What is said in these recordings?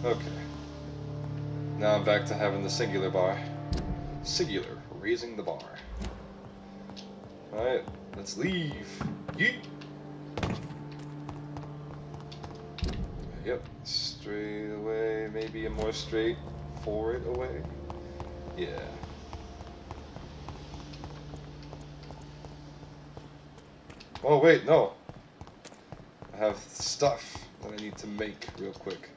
Okay. Now I'm back to having the singular bar. Singular, raising the bar. Alright, let's leave. Yeet! Yep, straight away, maybe a more straight forward away. Yeah. Oh wait, no. I have stuff that I need to make real quick.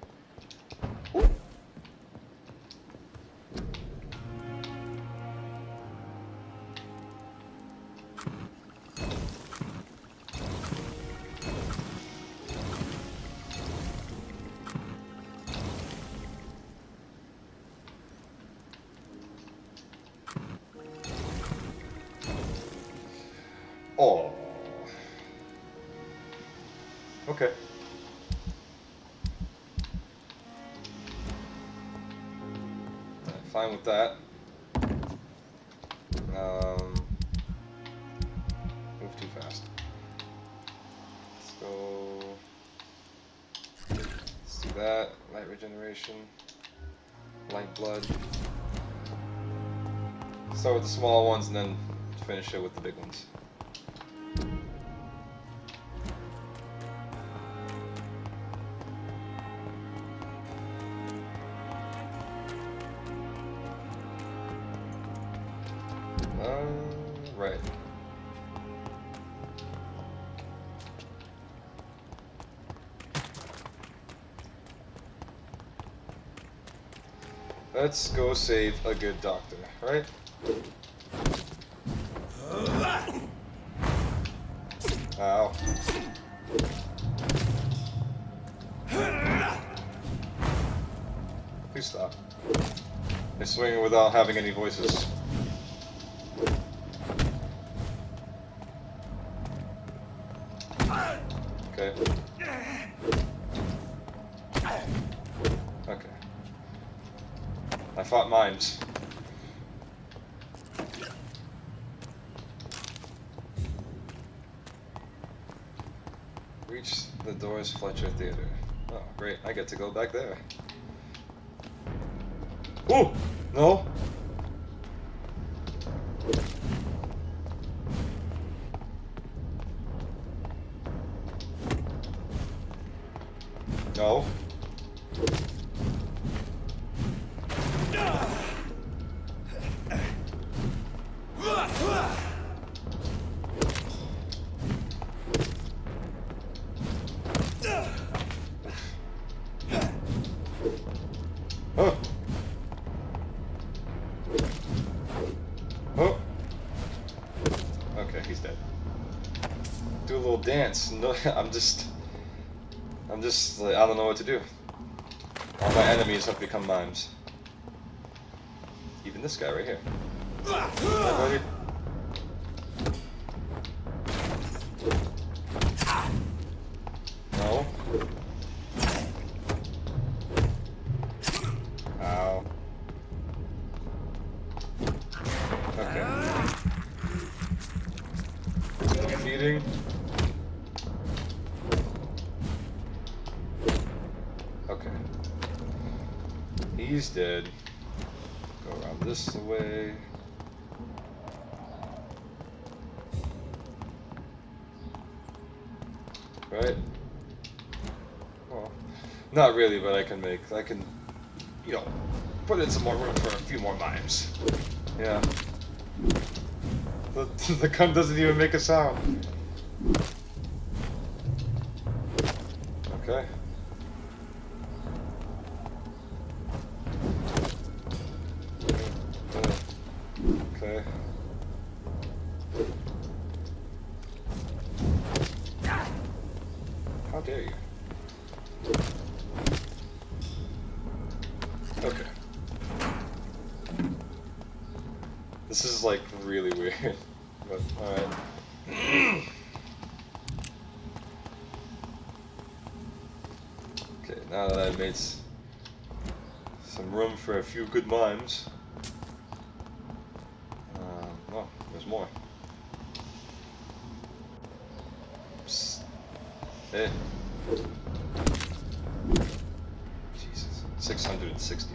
Oh. Okay. Fine with that. Move too fast. Let's go. Let's do that. Light regeneration. Light blood. Start with the small ones and then finish it with the big ones. Right. Let's go save a good doctor, right? Ow. Please stop. They're swinging without having any voices. Okay. Okay. I fought mimes. Reach the doors, Fletcher Theater. Oh, great. I get to go back there. Ooh! No! No. Oh. Oh. Okay, he's dead. Do a little dance. No, I'm just like, I don't know what to do. All my enemies have become mimes. Even this guy right here. Everybody. No. Ow. Okay. Feeding. Okay. He's dead. Go around this way. Right? Well, not really, but I can, you know, put in some more room for a few more mimes. Yeah. The gun doesn't even make a sound. Okay. Okay. How dare you? Okay. This is like really weird, but alright. Okay, now that I've made some room for a few good mimes. Oh, there's more. Psst. Hey. Jesus. 660.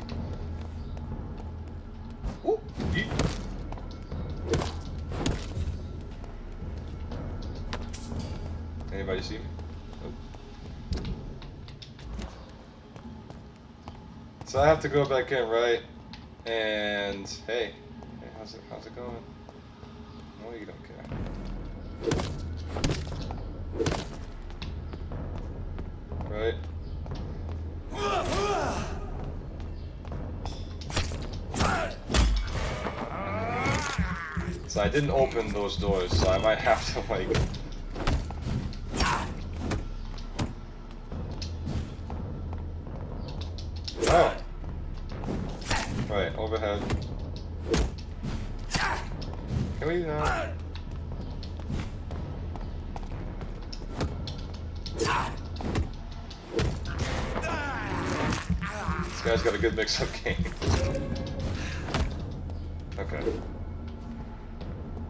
Ooh, yeet. Anybody see me? Nope. So I have to go back in, right? And hey, how's it going? No, you don't care. Right? So I didn't open those doors, so I might have to like. Oh. Right, overhead. Can we This guy's got a good mix-up game. Okay.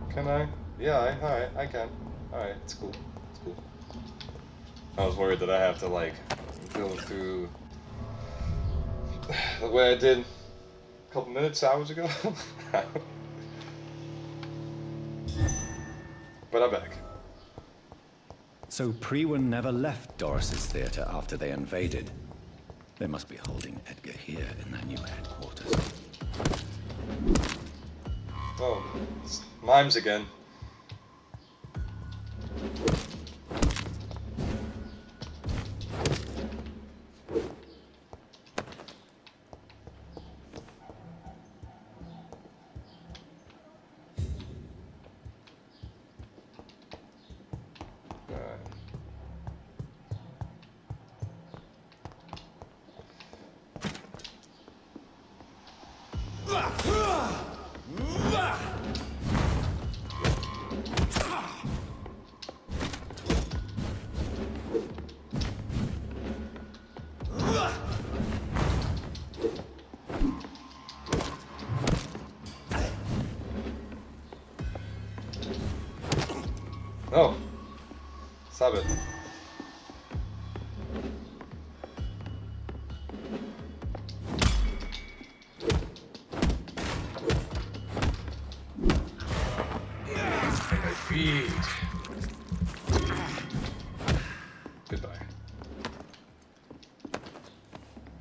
Can I? Yeah, alright, I can. Alright, it's cool. It's cool. I was worried that I have to, like, go through the way I did a couple minutes, hours ago. But I'm back. So Priwen never left Doris's theater after they invaded. They must be holding Edgar here in their new headquarters. Oh, it's mimes again. Oh, stop it. My feet. Goodbye.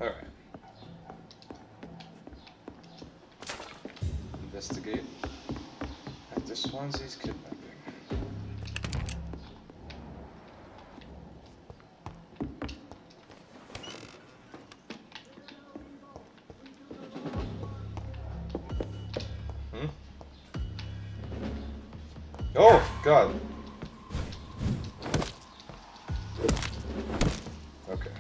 All right. Investigate. After Swansea's kidnapping. Oh, God. Okay.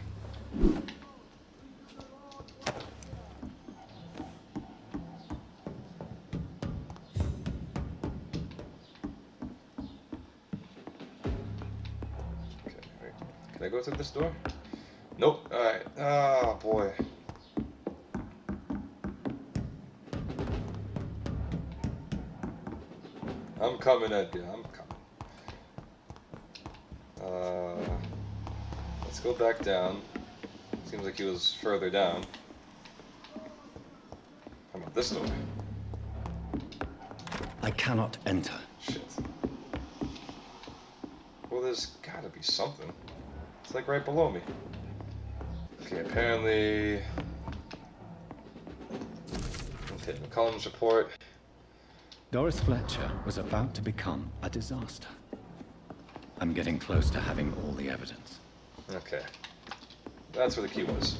Okay, wait. Can I go through this door? Nope. Alright. Oh, boy. I'm coming at you. I'm coming. Let's go back down. Seems like he was further down. How about this door? I cannot enter. Shit. Well, there's gotta be something. It's like right below me. Okay, apparently... Okay, McCollum's report. Doris Fletcher was about to become a disaster. I'm getting close to having all the evidence. Okay. That's where the key was.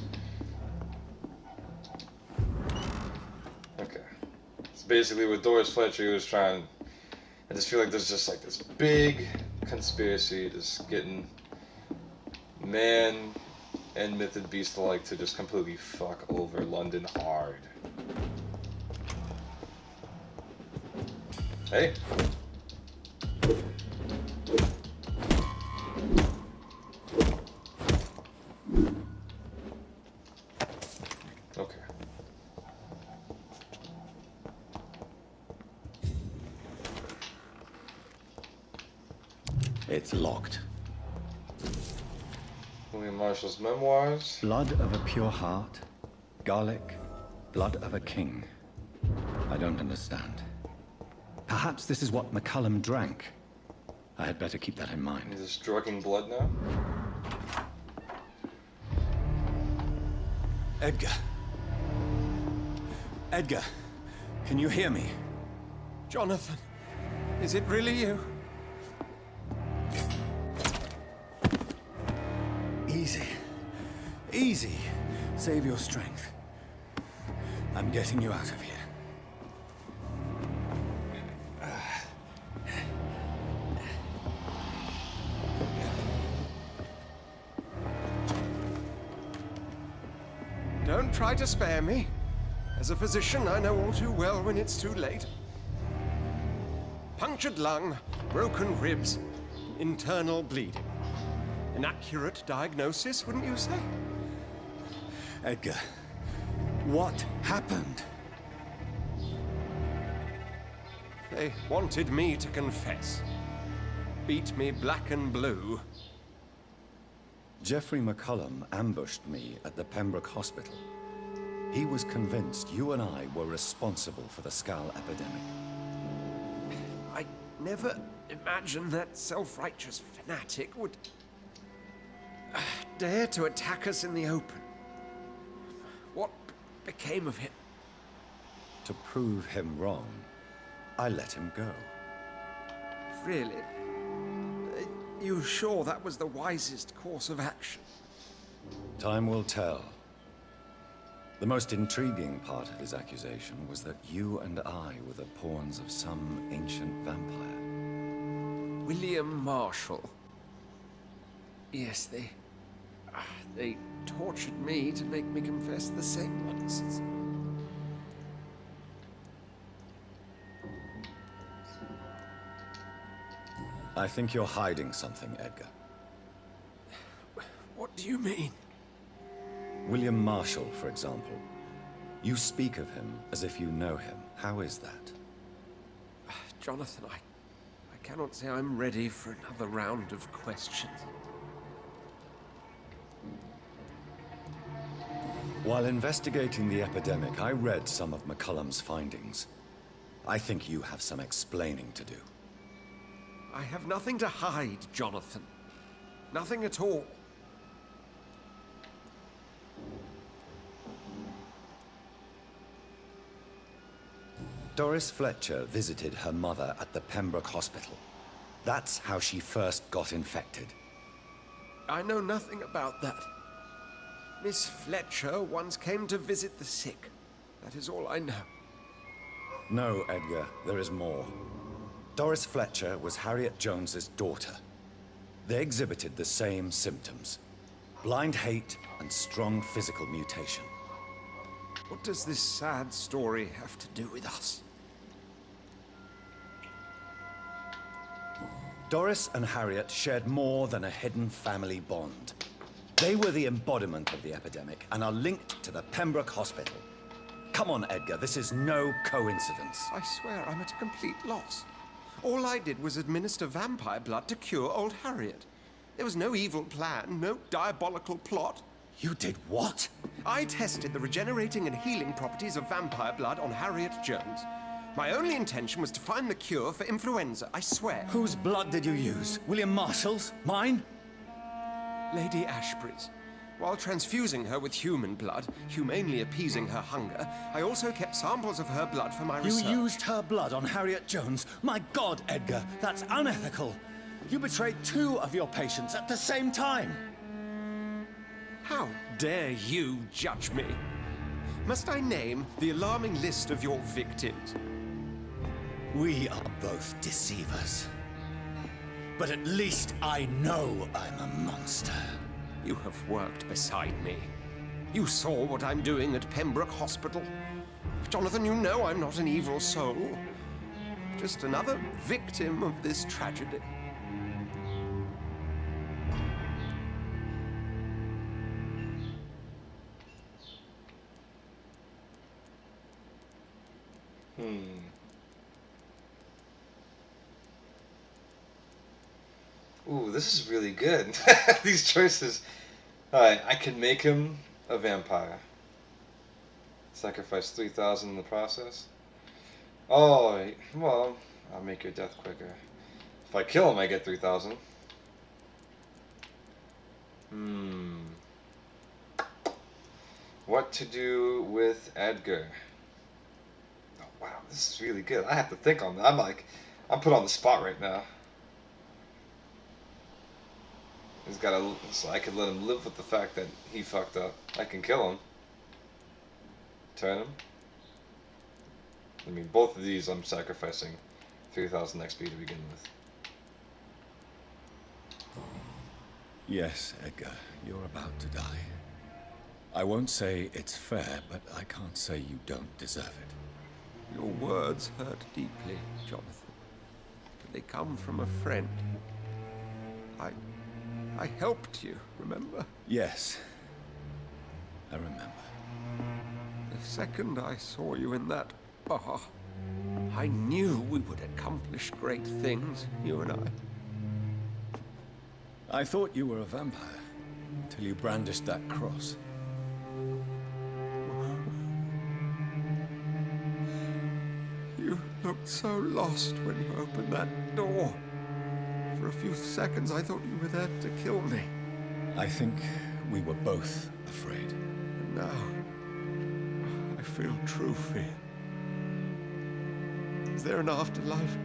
Okay. It's basically what Doris Fletcher was trying... I just feel like there's just like this big conspiracy just getting man and myth and beast alike to just completely fuck over London hard. Hey. Okay. It's locked. William Marshall's memoirs. Blood of a pure heart, garlic, blood of a king. I don't understand. Perhaps this is what McCullum drank. I had better keep that in mind. He's just drugging blood now? Edgar. Edgar, can you hear me? Johnathan, is it really you? Easy. Easy. Save your strength. I'm getting you out of here. Don't try to spare me. As a physician, I know all too well when it's too late. Punctured lung, broken ribs, internal bleeding. An accurate diagnosis, wouldn't you say? Edgar, what happened? They wanted me to confess. Beat me black and blue. Geoffrey McCullum ambushed me at the Pembroke Hospital. He was convinced you and I were responsible for the Skal epidemic. I never imagined that self-righteous fanatic would dare to attack us in the open. What became of him? To prove him wrong, I let him go. Really? You sure that was the wisest course of action? Time will tell. The most intriguing part of his accusation was that you and I were the pawns of some ancient vampire. William Marshall. Yes, they tortured me to make me confess the same nonsense. I think you're hiding something, Edgar. What do you mean? William Marshall, for example. You speak of him as if you know him. How is that? Johnathan, I cannot say I'm ready for another round of questions. While investigating the epidemic, I read some of McCullum's findings. I think you have some explaining to do. I have nothing to hide, Johnathan. Nothing at all. Doris Fletcher visited her mother at the Pembroke Hospital. That's how she first got infected. I know nothing about that. Miss Fletcher once came to visit the sick. That is all I know. No, Edgar, there is more. Doris Fletcher was Harriet Jones's daughter. They exhibited the same symptoms: blind hate and strong physical mutation. What does this sad story have to do with us? Doris and Harriet shared more than a hidden family bond. They were the embodiment of the epidemic and are linked to the Pembroke Hospital. Come on, Edgar, this is no coincidence. I swear I'm at a complete loss. All I did was administer vampire blood to cure old Harriet. There was no evil plan, no diabolical plot. You did what? I tested the regenerating and healing properties of vampire blood on Harriet Jones. My only intention was to find the cure for influenza, I swear. Whose blood did you use? William Marshall's? Mine? Lady Ashbury's. While transfusing her with human blood, humanely appeasing her hunger, I also kept samples of her blood for my research. You used her blood on Harriet Jones? My God, Edgar, that's unethical. You betrayed 2 of your patients at the same time. How dare you judge me? Must I name the alarming list of your victims? We are both deceivers. But at least I know I'm a monster. You have worked beside me. You saw what I'm doing at Pembroke Hospital. Johnathan, you know I'm not an evil soul. Just another victim of this tragedy. Ooh, this is really good. These choices. Alright, I can make him a vampire. Sacrifice 3,000 in the process. Oh, well, I'll make your death quicker. If I kill him, I get 3,000. What to do with Edgar? Oh, wow, this is really good. I have to think on that. I'm put on the spot right now. He's gotta, so I could let him live with the fact that he fucked up. I can kill him. Turn him. I mean, both of these I'm sacrificing 3,000 XP to begin with. Yes, Edgar, you're about to die. I won't say it's fair, but I can't say you don't deserve it. Your words hurt deeply, Jonathan. But they come from a friend. I helped you, remember? Yes, I remember. The second I saw you in that bar, I knew we would accomplish great things, you and I. I thought you were a vampire, until you brandished that cross. You looked so lost when you opened that door. For a few seconds, I thought you were there to kill me. I think we were both afraid. And now, I feel true fear. Is there an afterlife?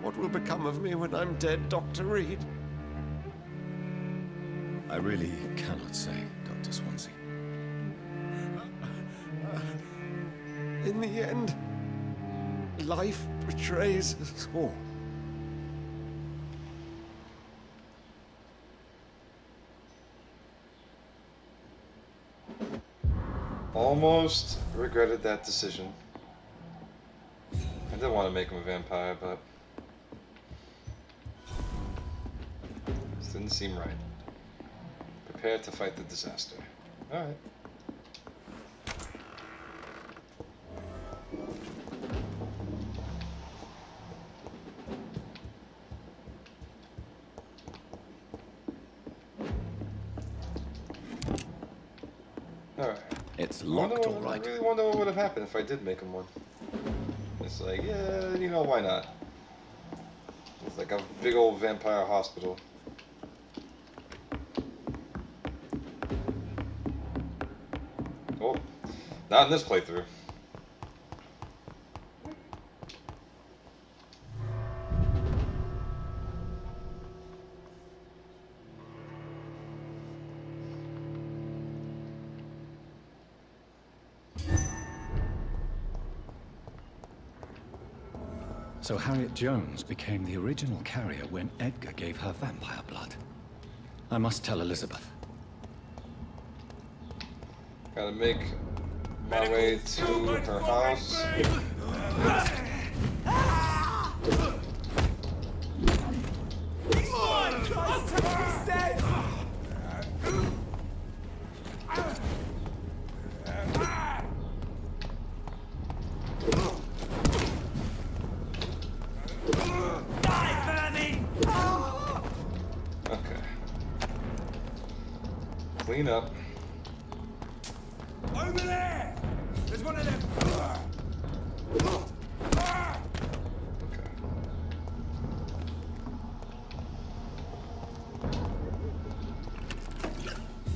What will become of me when I'm dead, Dr. Reed? I really cannot say, Dr. Swansea. In the end, life betrays us all. Almost regretted that decision. I didn't want to make him a vampire, but this didn't seem right. Prepare to fight the disaster. Alright. Alright. It's locked, all right. I really wonder what would have happened if I did make him one. It's like, yeah, you know, why not? It's like a big old vampire hospital. Oh, not in this playthrough. So Harriet Jones became the original carrier when Edgar gave her vampire blood. I must tell Elizabeth. Gotta make my way to her house. Okay. Clean up. Over there! There's one of them! Okay.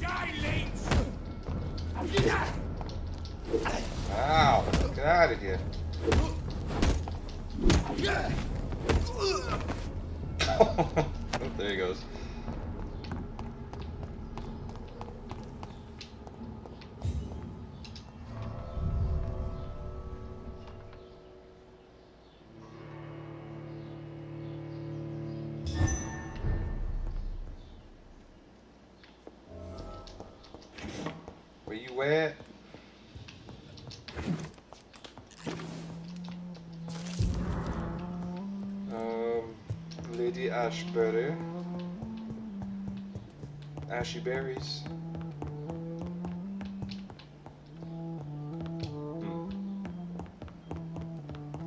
Die, Leeds! Ow! Get out of here. Oh, there he goes. Where you at? Lady Ashbury. Ashy berries.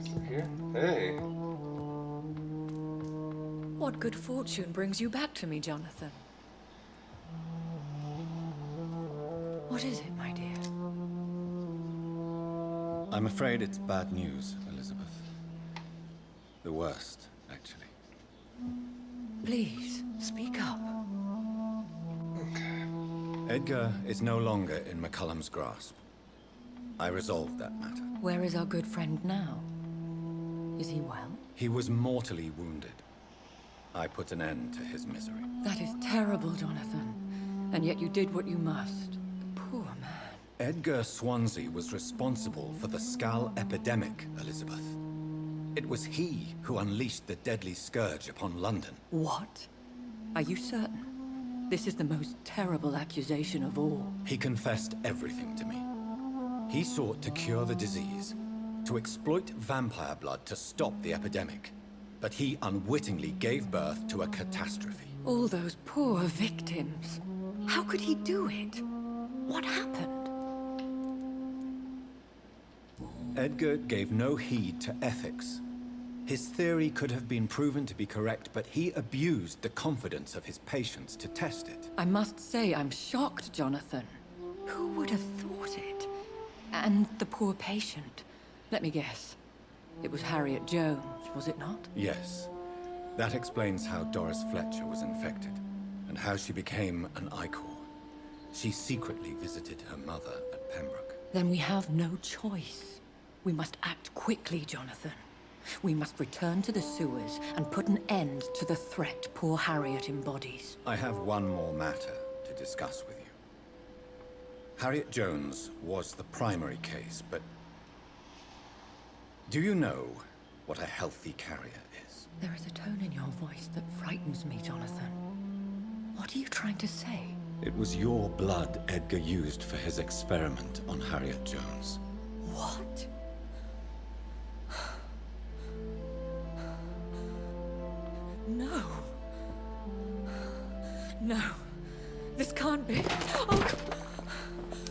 Still here? Hey. What good fortune brings you back to me, Johnathan? What is it, my dear? I'm afraid it's bad news, Elizabeth. The worst, actually. Please, speak up. Edgar is no longer in McCullum's grasp. I resolved that matter. Where is our good friend now? Is he well? He was mortally wounded. I put an end to his misery. That is terrible, Johnathan. And yet you did what you must. Poor man. Edgar Swansea was responsible for the Skull epidemic, Elizabeth. It was he who unleashed the deadly scourge upon London. What? Are you certain? This is the most terrible accusation of all. He confessed everything to me. He sought to cure the disease, to exploit vampire blood to stop the epidemic. But he unwittingly gave birth to a catastrophe. All those poor victims. How could he do it? What happened? Edgar gave no heed to ethics. His theory could have been proven to be correct, but he abused the confidence of his patients to test it. I must say I'm shocked, Johnathan. Who would have thought it? And the poor patient. Let me guess. It was Harriet Jones, was it not? Yes. That explains how Doris Fletcher was infected, and how she became an Ichor. She secretly visited her mother at Pembroke. Then we have no choice. We must act quickly, Johnathan. We must return to the sewers and put an end to the threat poor Harriet embodies. I have one more matter to discuss with you. Harriet Jones was the primary case, but... do you know what a healthy carrier is? There is a tone in your voice that frightens me, Johnathan. What are you trying to say? It was your blood Edgar used for his experiment on Harriet Jones. What? No. No. This can't be. Oh.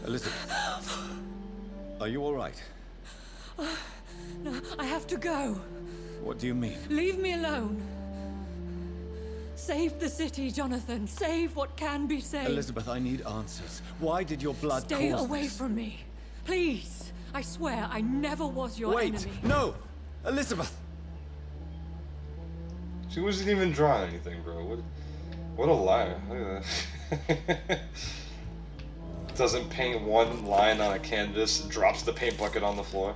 Elizabeth, are you all right? No, I have to go. What do you mean? Leave me alone. Save the city, Johnathan. Save what can be saved. Elizabeth, I need answers. Why did your blood Stay cause away this? from me. Please. I swear I never was your Wait! enemy. No! Elizabeth! She wasn't even drawing anything, bro. What a liar. Look at that. Doesn't paint one line on a canvas, drops the paint bucket on the floor.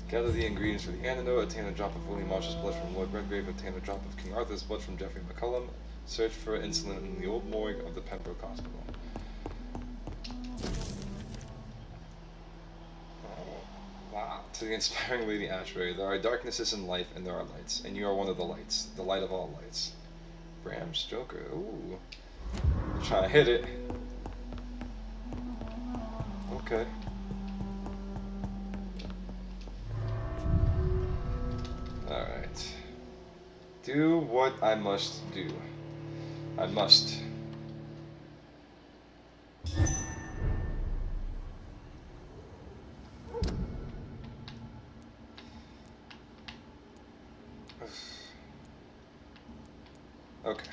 Gather the ingredients for the antidote, obtain a drop of William Marsh's blood from Lord Redgrave, obtain a drop of King Arthur's blood from Geoffrey McCullum, search for insulin in the old morgue of the Pembroke Hospital. Wow. To the inspiring Lady Ashbury, there are darknesses in life and there are lights, and you are one of the lights, the light of all lights. Bram Stoker, ooh. Trying to hit it. Okay. Alright. Do what I must do. I must. Okay.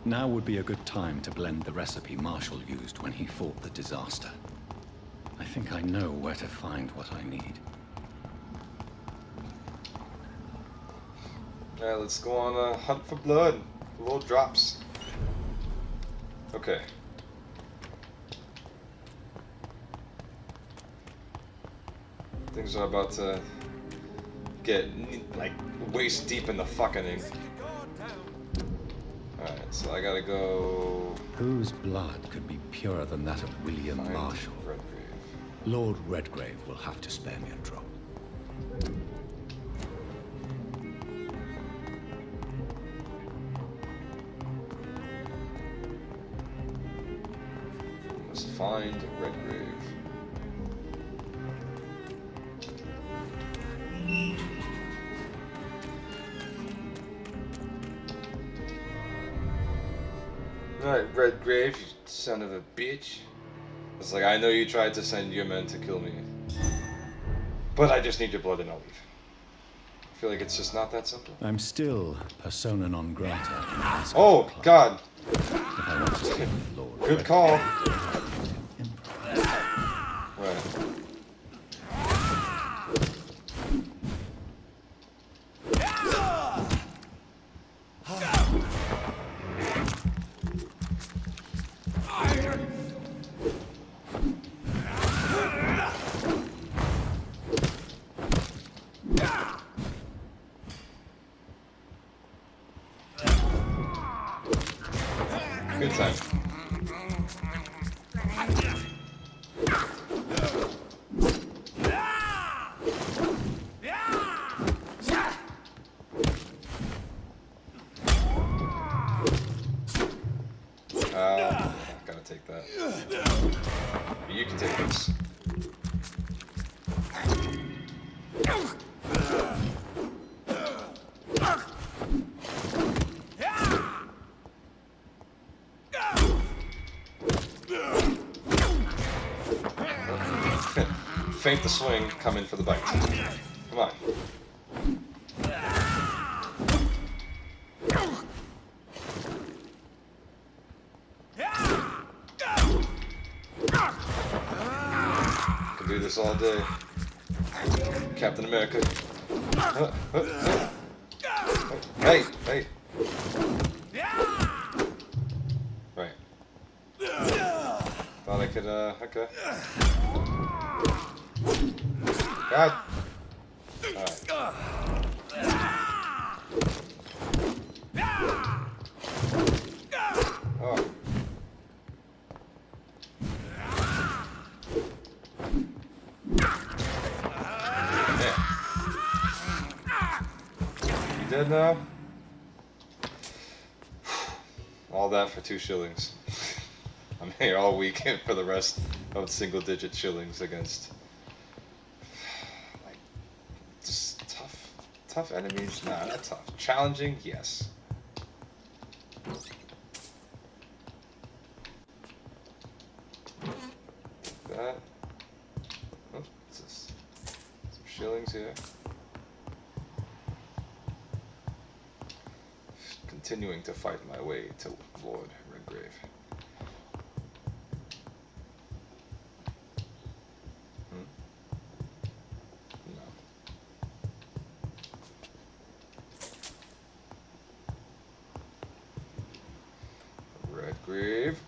Now would be a good time to blend the recipe Marshall used when he fought the disaster. I think I know where to find what I need. Alright, let's go on a hunt for blood. Little drops. Okay. Things are about to get, like, waist deep in the fucking ink. Alright, so I gotta go... Whose blood could be purer than that of William find Marshall? Redgrave. Lord Redgrave will have to spare me a drop. Must find Redgrave. Alright, Redgrave, you son of a bitch. It's like, I know you tried to send your men to kill me. But I just need your blood and I'll leave. I feel like it's just not that simple. I'm still persona non grata. Oh, God! If I want to stay with Lord Good call. Right. Good time. Gotta take that. You can take this. Feint the swing, come in for the bite. Come on. Can do this all day. Captain America. Hey, hey. Right. Thought I could, okay. God. Alright. Oh. Man. You dead now? All that for 2 shillings. I'm here all weekend for the rest of single-digit shillings against like just tough enemies. Nah, not tough. Challenging, yes. That. Oh, what's this? Some shillings here. Continuing to fight my way to Lord Redgrave. Redgrave.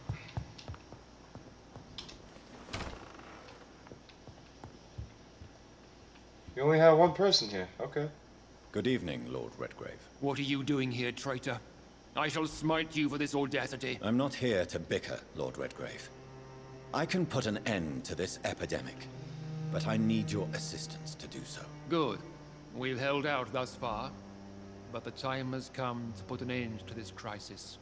You only have one person here. Okay. Good evening, Lord Redgrave. What are you doing here, traitor? I shall smite you for this audacity. I'm not here to bicker, Lord Redgrave. I can put an end to this epidemic, but I need your assistance to do so. Good. We've held out thus far, but the time has come to put an end to this crisis.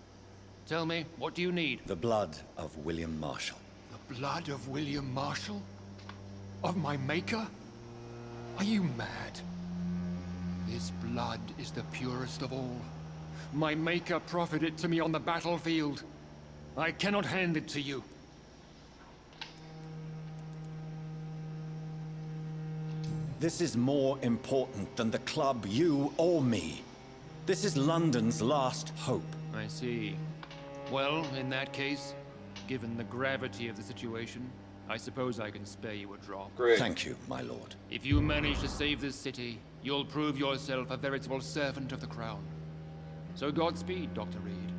Tell me, what do you need? The blood of William Marshall. The blood of William Marshall? Of my maker? Are you mad? This blood is the purest of all. My maker proffered it to me on the battlefield. I cannot hand it to you. This is more important than the club, you or me. This is London's last hope. I see. Well, in that case, given the gravity of the situation, I suppose I can spare you a drop. Great. Thank you, my lord. If you manage to save this city, you'll prove yourself a veritable servant of the crown. So Godspeed, Dr. Reed.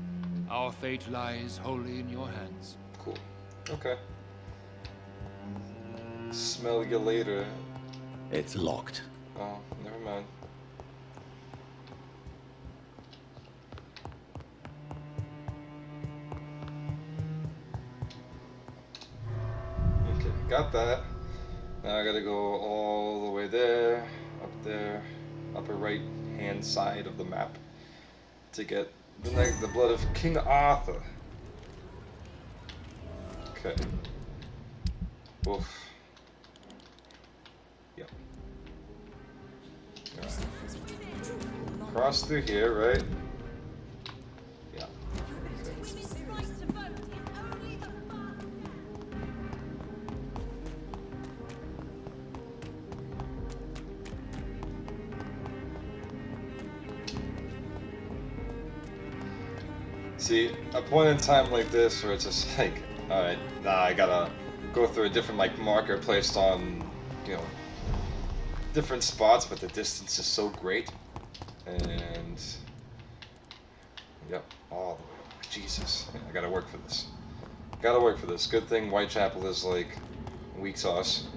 Our fate lies wholly in your hands. Cool. Okay. Smell you later. It's locked. Oh, never mind. Okay, got that. Now I gotta go all the way there, upper right hand side of the map to get the blood of King Arthur. Okay. Oof. Yep. Alright. Cross through here, right? Yeah. See, a point in time like this where it's just like, alright, nah, I gotta go through a different like marker placed on, you know, different spots, but the distance is so great. And yep, all the way. Jesus, I gotta work for this. Gotta work for this. Good thing Whitechapel is like weak sauce.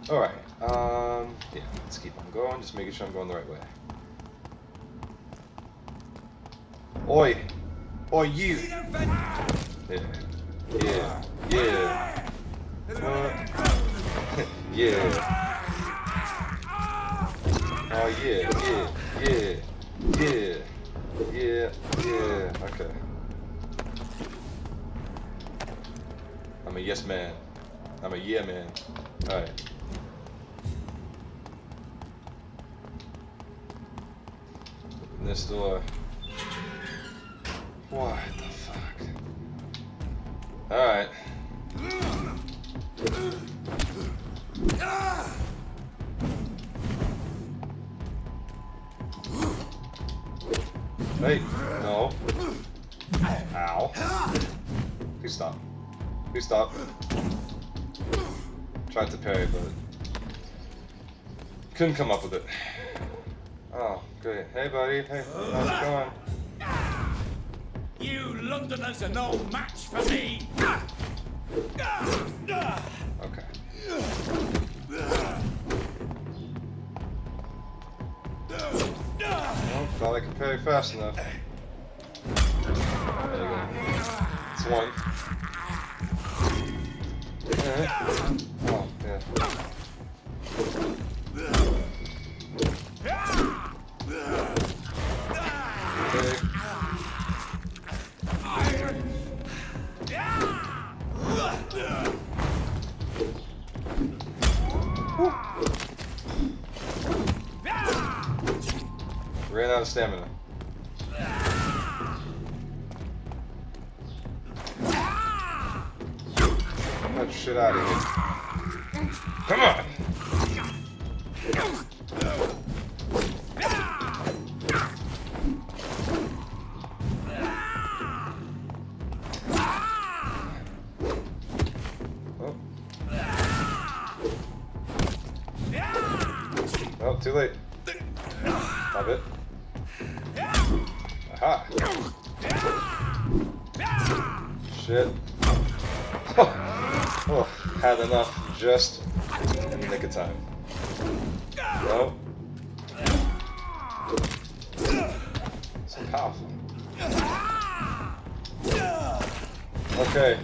Alright, yeah, let's keep on going, just making sure I'm going the right way. Oi! Oi, you! Yeah. Yeah. Yeah. Yeah. Oh, yeah. Yeah. Yeah. Yeah. Yeah. Yeah. Okay. I'm a yes man. I'm a yeah man. Alright. Open this door. What the fuck? Alright. Hey, no. Ow. Please stop. Please stop. Tried to parry, but couldn't come up with it. Oh, great. Hey, buddy. Hey, how's it going? You Londoners are no match for me! Okay. Well, thought I could parry fast enough. There you go. It's one. Oh, yeah. Okay. Ran out of stamina. Get that shit out of here. Come on! Oh. Oh, too late. Stop it. Aha! Shit. Oh, had enough just in the nick of time. No. So powerful. Okay.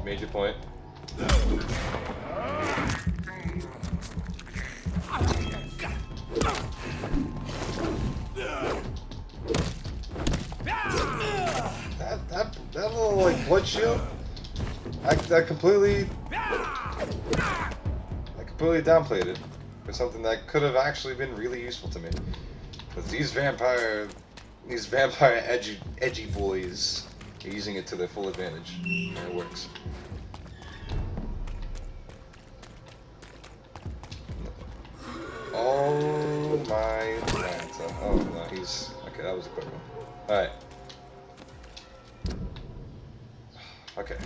Made your point. That little like blood shield, I completely downplayed it for something that could have actually been really useful to me. Because these vampire edgy boys are using it to their full advantage, and it works. Oh my Lanta. Oh no, he's okay. That was a quick one. All right. Okay.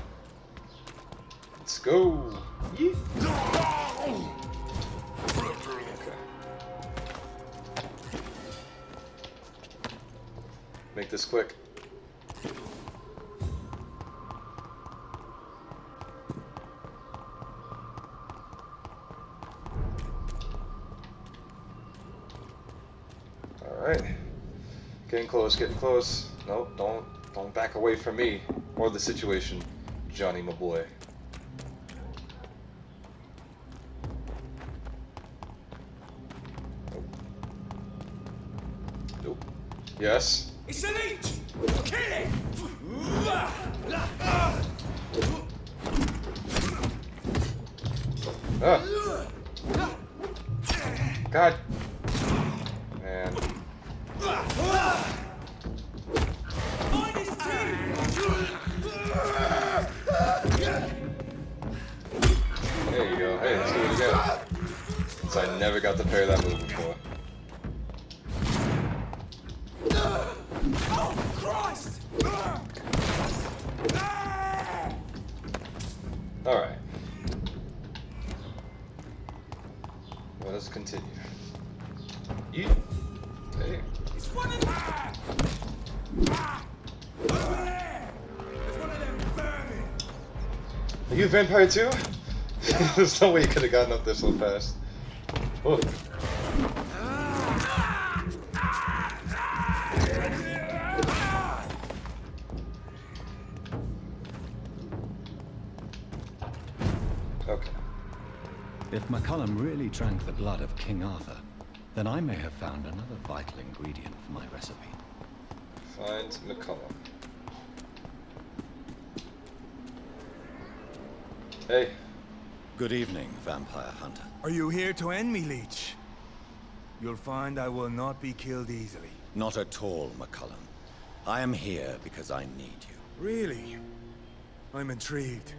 Let's go. Yeah. Okay. Make this quick. All right. Getting close. Getting close. Nope. Don't back away from me or the situation, Johnny, my boy. Nope. Nope. Yes. It's an leech! Kill it! Ah. God. Man. There you go. Hey, let's do it again. So I never got to parry that move before. Oh, Christ! Alright. Let us continue. Eat. Hey. It's one of them. Over there! There's one of them vermin. Are you a vampire too? There's no way you could have gotten up there so fast. Oh. Okay. If McCullum really drank the blood of King Arthur, then I may have found another vital ingredient for my recipe. Find McCullum. Hey. Good evening, vampire hunter. Are you here to end me, Leech? You'll find I will not be killed easily. Not at all, McCullum. I am here because I need you. Really? I'm intrigued.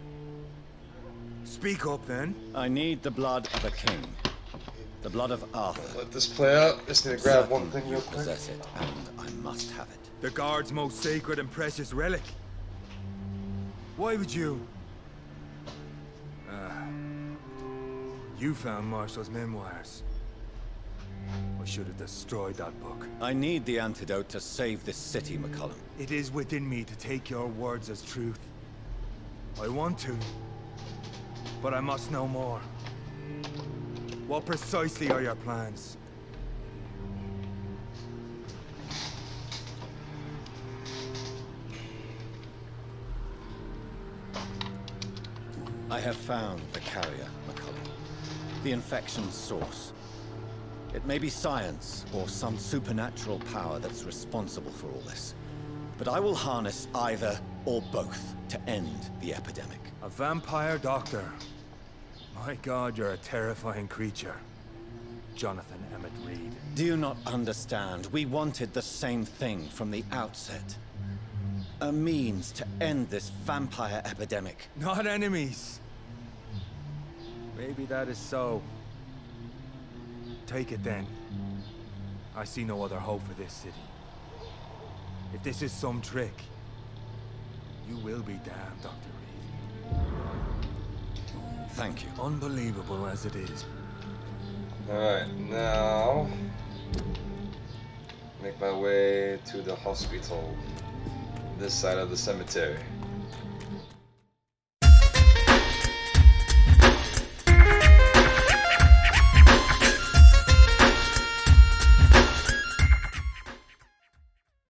Speak up, then. I need the blood of a king. The blood of Arthur. Let this play out. Just need to grab one Certain thing you real quick. possess it, and I must have it. The guard's most sacred and precious relic. Why would you? You found Marshall's memoirs. I should have destroyed that book. I need the antidote to save this city, McCullum. It is within me to take your words as truth. I want to, but I must know more. What precisely are your plans? I have found the carrier, McCullum. The infection's source. It may be science or some supernatural power that's responsible for all this. But I will harness either or both to end the epidemic. A vampire doctor. My God, you're a terrifying creature. Johnathan Emmett Reed. Do you not understand? We wanted the same thing from the outset. A means to end this vampire epidemic. Not enemies. Maybe that is so. Take it then. I see no other hope for this city. If this is some trick, you will be damned, Dr. Reed. Thank you. Unbelievable as it is. Alright, now make my way to the hospital. This side of the cemetery.